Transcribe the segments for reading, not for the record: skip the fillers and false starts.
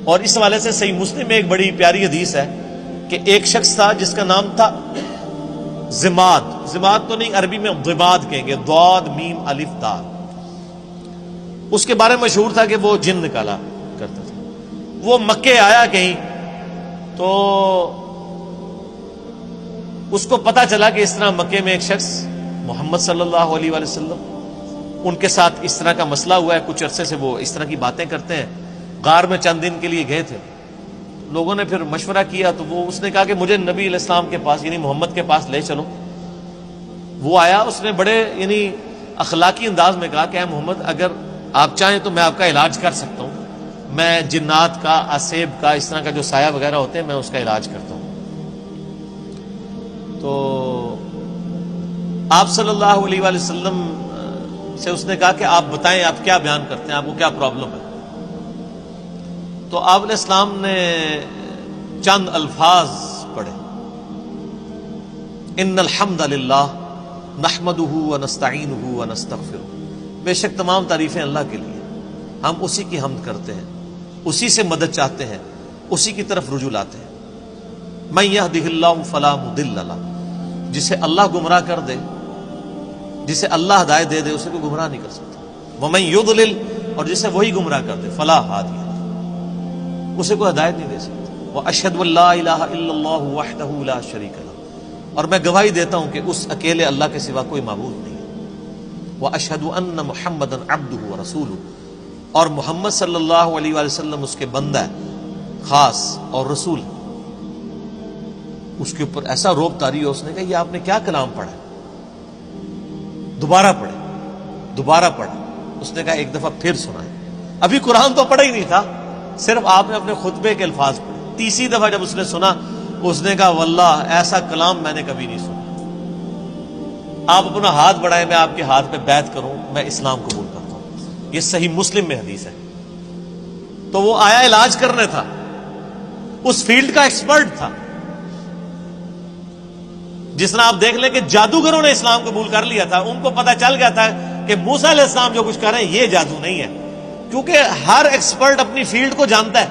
اور اس حوالے سے صحیح مسلم میں ایک بڑی پیاری حدیث ہے کہ ایک شخص تھا جس کا نام تھا ضماد. ضماد تو نہیں، عربی میں ضماد کہیں گے، ضاد میم الف دال. اس کے بارے میں مشہور تھا کہ وہ جن نکالا کرتا تھا. وہ مکے آیا کہیں تو اس کو پتا چلا کہ اس طرح مکے میں ایک شخص محمد صلی اللہ علیہ وآلہ وسلم ان کے ساتھ اس طرح کا مسئلہ ہوا ہے. کچھ عرصے سے وہ اس طرح کی باتیں کرتے ہیں. غار میں چند دن کے لیے گئے تھے. لوگوں نے پھر مشورہ کیا تو اس نے کہا کہ مجھے نبی علیہ السلام کے پاس یعنی محمد کے پاس لے چلو. وہ آیا، اس نے بڑے یعنی اخلاقی انداز میں کہا کہ اے محمد اگر آپ چاہیں تو میں آپ کا علاج کر سکتا ہوں. میں جنات کا، اسیب کا، اس طرح کا جو سایہ وغیرہ ہوتے ہیں میں اس کا علاج کرتا ہوں. تو آپ صلی اللہ علیہ وآلہ وسلم سے اس نے کہا کہ آپ بتائیں آپ کیا بیان کرتے ہیں، آپ کو کیا پرابلم ہے. تو آپ علیہ السلام نے چند الفاظ پڑھے، ان الحمد للہ نحمدہ ونستعینہ ونستغفرہ. بے شک تمام تعریفیں اللہ کے لیے، ہم اسی کی حمد کرتے ہیں، اسی سے مدد چاہتے ہیں، اسی کی طرف رجوع لاتے ہیں. من یہدہ اللہ فلا مضل لہ، جسے اللہ گمراہ کر دے، جسے اللہ ہدایت دے دے، اسے کوئی گمراہ نہیں کر سکتا. ومن یضلل، اور جسے وہی گمراہ کر دے، فلا ہادی، اسے کوئی ہدایت نہیں دے سکتا. واشہد ان لا الہ الا اللہ وحدہ لا شریک لہ، اور میں گواہی دیتا ہوں کہ اس اکیلے اللہ کے سوا کوئی معبود نہیں ہے. واشہد ان محمدا عبدہ ورسولہ، اور محمد صلی اللہ علیہ وآلہ وسلم اس کے بندہ ہے خاص اور رسول ہے. اس کے اوپر ایسا روب طاری ہو، اس نے کہا یہ آپ نے کیا کلام پڑھا ہے؟ دوبارہ پڑھے، دوبارہ پڑھا. اس نے کہا ایک دفعہ پھر سنائے. ابھی قرآن تو پڑھا ہی نہیں تھا، صرف آپ نے اپنے خطبے کے الفاظ پڑھے. تیسری دفعہ جب اس نے سنا، اس نے کہا واللہ ایسا کلام میں نے کبھی نہیں سنا. آپ اپنا ہاتھ بڑھائیں، میں آپ کے ہاتھ پہ بیعت کروں، میں اسلام قبول کرتا ہوں. یہ صحیح مسلم میں حدیث ہے. تو وہ آیا علاج کرنے تھا، اس فیلڈ کا ایکسپرٹ تھا. جس طرح آپ دیکھ لیں کہ جادوگروں نے اسلام قبول کر لیا تھا، ان کو پتا چل گیا تھا کہ موسیٰ علیہ السلام جو کچھ کر رہے ہیں یہ جادو نہیں ہے. کیونکہ ہر ایکسپرٹ اپنی فیلڈ کو جانتا ہے.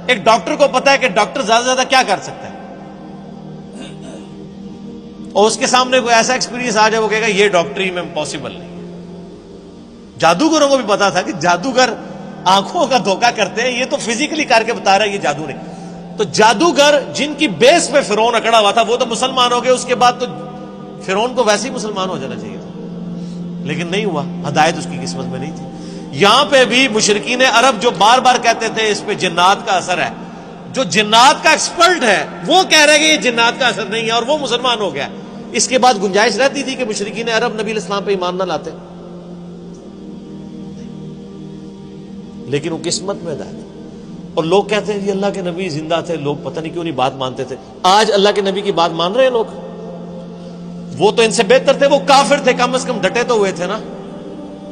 ایک ڈاکٹر کو پتا ہے کہ ڈاکٹر زیادہ سے زیادہ کیا کر سکتا ہے، اور اس کے سامنے کوئی ایسا ایکسپیرینس آ جائے وہ کہے گا یہ ڈاکٹری میں پاسبل نہیں. جادوگروں کو بھی پتا تھا کہ جادوگر آنکھوں کا دھوکہ کرتے ہیں، یہ تو فزیکلی کر کے بتا رہا ہے، یہ جادو نہیں. تو جادوگر جن کی بیس پہ فرعون اکڑا ہوا تھا وہ تو مسلمان ہو گئے. اس کے بعد تو فرعون کو ویسے ہی مسلمان ہو جانا چاہیے تھا، لیکن نہیں ہوا، ہدایت اس کی قسمت میں نہیں تھی. یہاں پہ بھی مشرکین عرب جو بار بار کہتے تھے اس پہ جنات کا اثر ہے، جو جنات کا ایکسپرٹ ہے وہ کہہ رہے کہ یہ جنات کا اثر نہیں ہے، اور وہ مسلمان ہو گیا. اس کے بعد گنجائش رہتی تھی کہ مشرکین عرب نبی علیہ السلام پہ ایمان نہ لاتے، لیکن وہ قسمت میں ہدایت. اور لوگ کہتے ہیں جی اللہ کے نبی زندہ تھے، لوگ پتہ نہیں کیوں نہیں بات مانتے تھے. آج اللہ کے نبی کی بات مان رہے ہیں لوگ. وہ تو ان سے بہتر تھے، وہ کافر تھے، کم از کم ڈٹے تو ہوئے تھے نا.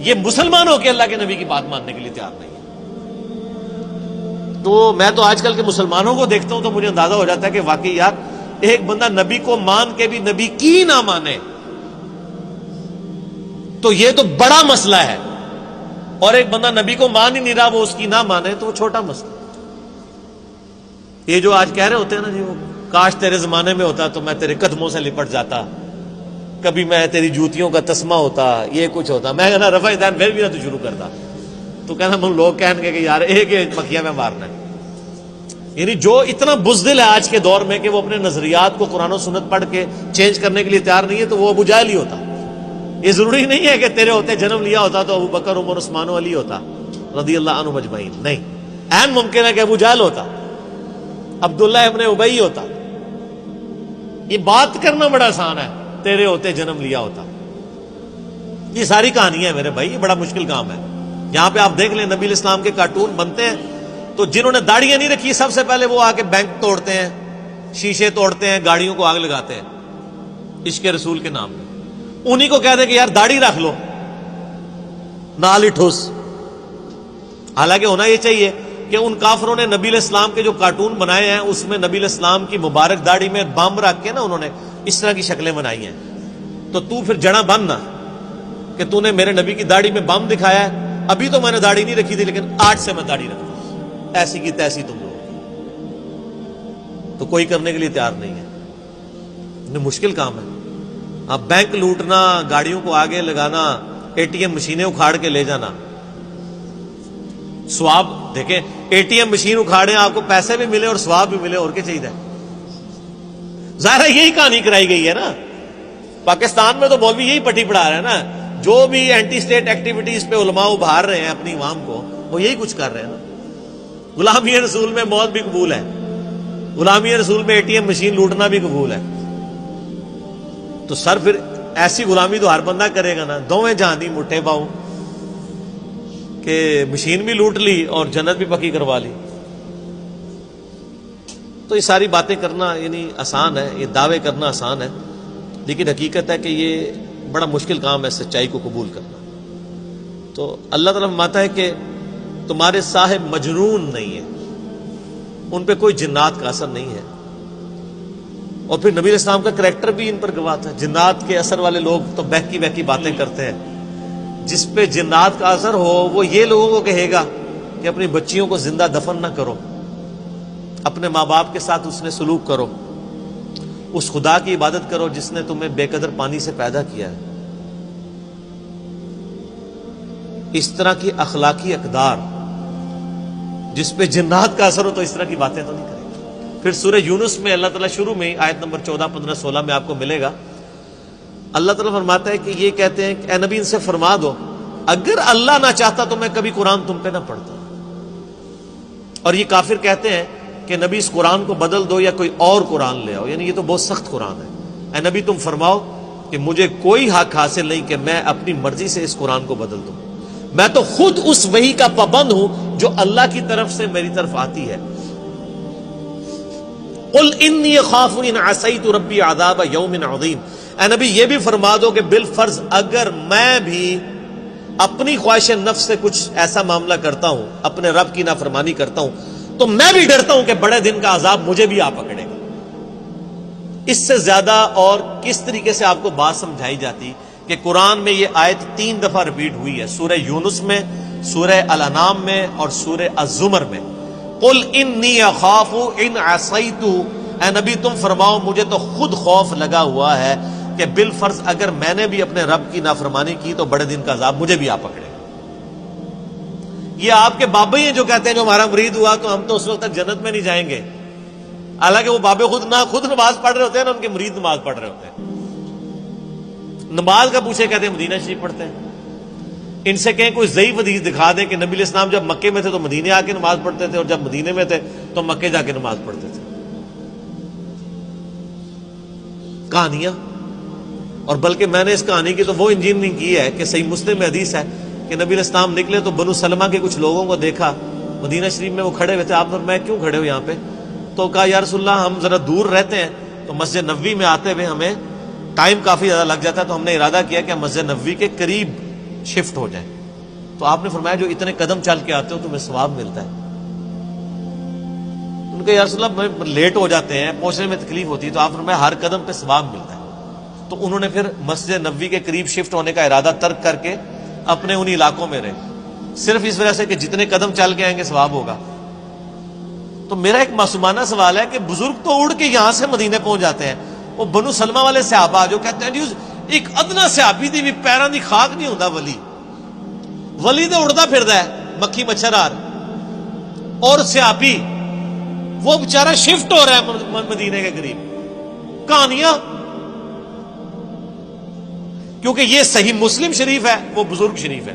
یہ مسلمان ہو کے اللہ کے نبی کی بات ماننے کے لیے تیار نہیں ہے. تو میں تو آج کل کے مسلمانوں کو دیکھتا ہوں تو مجھے اندازہ ہو جاتا ہے کہ واقعی یار ایک بندہ نبی کو مان کے بھی نبی کی نہ مانے تو یہ تو بڑا مسئلہ ہے، اور ایک بندہ نبی کو مان ہی نہیں رہا وہ اس کی نہ مانے تو وہ چھوٹا مسئلہ. یہ جو آج کہہ رہے ہوتے ہیں نا جی وہ کاش تیرے زمانے میں ہوتا تو میں تیرے قدموں سے لپٹ جاتا، کبھی میں تیری جوتیوں کا تسمہ ہوتا، یہ کچھ ہوتا. میں کہنا رفع دین پھر بھی نہ تو شروع کرتا. تو کہنا ہم لوگ کہیں گے کہ یار ایک مکھیا میں مارنا ہے. یعنی جو اتنا بزدل ہے آج کے دور میں کہ وہ اپنے نظریات کو قرآن و سنت پڑھ کے چینج کرنے کے لیے تیار نہیں ہے، تو وہ ابو جہل ہی ہوتا. یہ ضروری نہیں ہے کہ تیرے ہوتے جنم لیا ہوتا تو ابو بکر عمر عثمان و علی ہوتا رضی اللہ عنہ اجمعین. نہیں، عین ممکن ہے کہ ابو جہل ہوتا، عبداللہ ابن ابی ہوتا. یہ بات کرنا بڑا آسان ہے، تیرے ہوتے جنم لیا ہوتا. یہ ساری کہانیاں ہیں میرے بھائی، یہ بڑا مشکل کام ہے. یہاں پہ آپ دیکھ لیں نبی علیہ السلام کے کارٹون بنتے ہیں تو جنہوں نے داڑیاں نہیں رکھی سب سے پہلے وہ آ کے بینک توڑتے ہیں، شیشے توڑتے ہیں، گاڑیوں کو آگ لگاتے ہیں عشق رسول کے نام میں. انہی کو کہہ دیں کہ یار داڑھی رکھ لو، نال ہی ٹھوس. حالانکہ ہونا یہ چاہیے کہ ان کافروں نے نبی علیہ السلام کے جو کارٹون بنائے ہیں اس میں نبی علیہ السلام کی مبارک داڑھی میں بم رکھ کے نا انہوں نے اس طرح کی شکلیں بنائی ہیں. تو پھر جڑا بننا کہ تو نے میرے نبی کی داڑھی میں بم دکھایا ہے. ابھی تو میں نے داڑھی نہیں رکھی تھی لیکن آج سے میں داڑھی رکھتا ہوں. ایسی کی تیسی تم لوگ، تو کوئی کرنے کے لیے تیار نہیں ہے. یہ مشکل کام ہے. اب بینک لوٹنا، گاڑیوں کو آگے لگانا، اے ٹی ایم مشینیں اکھاڑ کے لے جانا، ثواب دیکھیں. اے ٹی ایم مشین اکھاڑیں، آپ کو پیسے بھی ملے اور ثواب بھی ملے، اور کیا چاہیے. ظاہر ہے یہی کہانی کرائی گئی ہے نا. پاکستان میں تو مولوی یہی پٹی پڑھا رہے ہیں نا. جو بھی اینٹی اسٹیٹ ایکٹیویٹیز پہ علماء ابھار رہے ہیں اپنی عوام کو، وہ یہی کچھ کر رہے ہیں نا. غلامی رسول میں موت بھی قبول ہے، غلامی رسول میں اے ٹی ایم مشین لوٹنا بھی قبول ہے. تو سر پھر ایسی غلامی تو ہر بندہ کرے گا نا. دوویں جہاں دی مٹھے پاؤں کہ مشین بھی لوٹ لی اور جنت بھی پکی کروا لی. تو یہ ساری باتیں کرنا یعنی آسان ہے، یہ دعوے کرنا آسان ہے، لیکن حقیقت ہے کہ یہ بڑا مشکل کام ہے سچائی کو قبول کرنا. تو اللہ تعالیٰ فرماتا ہے کہ تمہارے صاحب مجنون نہیں ہے، ان پہ کوئی جنات کا اثر نہیں ہے. اور پھر نبی علیہ السلام کا کریکٹر بھی ان پر گواہ تھا. جنات کے اثر والے لوگ تو بہکی بہکی باتیں کرتے ہیں. جس پہ جنات کا اثر ہو وہ یہ لوگوں کو کہے گا کہ اپنی بچیوں کو زندہ دفن نہ کرو، اپنے ماں باپ کے ساتھ اس نے سلوک کرو، اس خدا کی عبادت کرو جس نے تمہیں بے قدر پانی سے پیدا کیا ہے. اس طرح کی اخلاقی اقدار جس پہ جنات کا اثر ہو تو اس طرح کی باتیں تو نہیں کرے گا. پھر سورہ یونس میں اللہ تعالیٰ شروع میں آیت نمبر 14، 15، 16 میں آپ کو ملے گا. اللہ تعالیٰ فرماتا ہے کہ یہ کہتے ہیں کہ اے نبی ان سے فرما دو اگر اللہ نہ چاہتا تو میں کبھی قرآن تم پہ نہ پڑھتا. اور یہ کافر کہتے ہیں کہ نبی اس قرآن کو بدل دو یا کوئی اور قرآن لے آؤ، یعنی یہ تو بہت سخت قرآن ہے. اے نبی تم فرماؤ کہ مجھے کوئی حق حاصل نہیں کہ میں اپنی مرضی سے اس قرآن کو بدل دوں. میں تو خود اس وحی کا پابند ہوں جو اللہ کی طرف سے میری طرف آتی ہے. قل انی اخاف ان عصیت ربی عذاب یوم عظیم. اے نبی یہ بھی فرما دو کہ بالفرض اگر میں بھی اپنی خواہش نفس سے کچھ ایسا معاملہ کرتا ہوں، اپنے رب کی نافرمانی کرتا ہوں، تو میں بھی ڈرتا ہوں کہ بڑے دن کا عذاب مجھے بھی آ پکڑے گا. اس سے زیادہ اور کس طریقے سے آپ کو بات سمجھائی جاتی کہ قرآن میں یہ آیت 3 دفعہ ریپیٹ ہوئی ہے، سورہ یونس میں، سورہ الانعام میں اور سورہ الزمر میں. قل انی اخاف ان عصیت. اے نبی تم فرماؤ مجھے تو خود خوف لگا ہوا ہے کہ بالفرض اگر میں نے بھی اپنے رب کی نافرمانی کی تو بڑے دن کا عذاب مجھے بھی آ پکڑے گا. یہ آپ کے بابے ہیں جو کہتے ہیں جو ہمارا مرید ہوا تو ہم تو اس وقت تک جنت میں نہیں جائیں گے، حالانکہ وہ بابے خود نماز پڑھ رہے ہوتے ہیں نا، ان کے مرید نماز پڑھ رہے ہوتے ہیں. نماز کا پوچھے کہتے ہیں مدینہ شریف پڑھتے ہیں. ان سے کہیں کوئی ضعیف حدیث دکھا دیں کہ نبی علیہ السلام جب مکے میں تھے تو مدینے آ کے نماز پڑھتے تھے، اور جب مدینے میں تھے تو مکے جا کے نماز پڑھتے تھے. کہانیاں. اور بلکہ میں نے اس کہانی کی تو وہ انجینئرنگ کی ہے کہ صحیح مسلم میں حدیث ہے کہ نبی علیہ السلام نکلے تو بنو سلمہ کے کچھ لوگوں کو دیکھا مدینہ شریف میں، وہ کھڑے ہوئے تھے. آپ فرمایا کیوں کھڑے ہو یہاں پہ؟ تو کہا یا رسول اللہ ہم ذرا دور رہتے ہیں تو مسجد نبوی میں آتے ہوئے ہمیں ٹائم کافی زیادہ لگ جاتا ہے، تو ہم نے ارادہ کیا کہ ہم مسجد نبوی کے قریب شفٹ ہو جائیں. تو آپ نے فرمایا جو اتنے قدم چل کے آتے ہو تمہیں ثواب ملتا ہے. ان کا یا رسول اللہ لیٹ ہو جاتے ہیں، پہنچنے میں تکلیف ہوتی ہے. تو آپ نے فرمایا ہر قدم پہ ثواب ملتا ہے. تو انہوں نے پھر مسجد نبوی کے قریب شفٹ ہونے کا ارادہ ترک کر کے اپنے انہی علاقوں میں رہے، صرف اس وجہ سے کہ جتنے قدم چل کے آئیں گے ثواب ہوگا. تو میرا ایک معصومانہ سوال ہے کہ بزرگ تو اڑ کے یہاں سے مدینے پہنچ جاتے ہیں، وہ بنو سلمہ والے صحابہ جو کہتے ہیں ایک ادنا صحابی دی بھی پیروں دی خاک نہیں ہوتا، ولی تو اڑتا پھردا ہے مکھی مچھر آر، اور صحابی وہ بیچارہ شفٹ ہو رہا ہے مدینے کے قریب. کہانیاں. کیونکہ یہ صحیح مسلم شریف ہے، وہ بزرگ شریف ہے.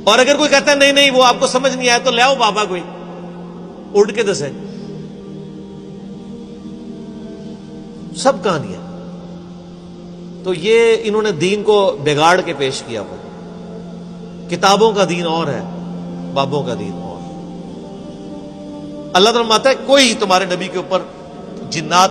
اور اگر کوئی کہتا ہے نہیں نہیں وہ آپ کو سمجھ نہیں آیا تو لے آؤ بابا کوئی اڑ کے دسے. سب کہانیاں. تو یہ انہوں نے دین کو بگاڑ کے پیش کیا ہوا. کتابوں کا دین اور ہے، بابوں کا دین اور. اللہ تعالیٰ فرماتا ہے کوئی تمہارے نبی کے اوپر جنات